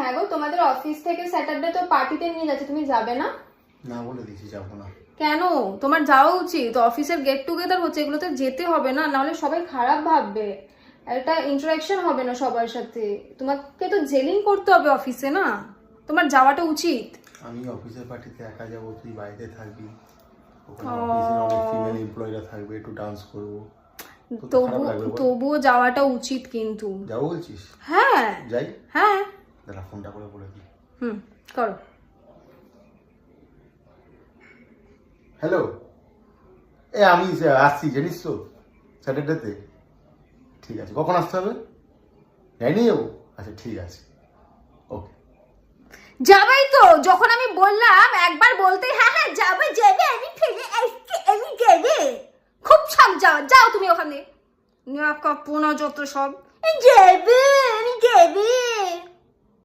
হ্যাঁ গো, তোমাদের অফিস থেকে স্যাটারডে তো পার্টিতে নিয়ে যাচ্ছে, তুমি যাবে না? না বলে দিয়েছি, যাবো না। কেন? তোমার যাওয়া উচিত, অফিসের গেট টুগেদার হচ্ছে, এগুলোতে যেতে হবে না, নাহলে সবাই খারাপ ভাববে, একটা ইন্টারাকশন হবে না সবার সাথে, তোমাকে তো জেলিং করতে হবে অফিসে, না? তোমার যাওয়াটা উচিত। আমি অফিসের পার্টিতে একা যাবো, তুই বাড়িতে থাকবি, ওখানে অফিসের অনেক ফিমেল এমপ্লয়িরা থাকবে, একটু ডান্স করবো, তবুও যাওয়াটা উচিত কিন্তু। যাবো বলছিস? হ্যাঁ যাই। হ্যাঁ, দাঁড়া ফোনটা করে বলে দিই। করো। হ্যালো, আমি আসছি জানিস তো স্যাটারডেতে। ঠিক আছে, কখন আসতে হবে? জানিয়ে যাবো? আচ্ছা ঠিক আছে, ওকে। যাবাই তো, যখন আমি বললাম একবার বলতে হ্যাঁ হ্যাঁ যাবে যাবে, আমি ফেলে আসছি, আমি যাবে, খুব সব যাও, যাও তুমি ওখানে, পোনা যত সব, যাবে আমি যাবে।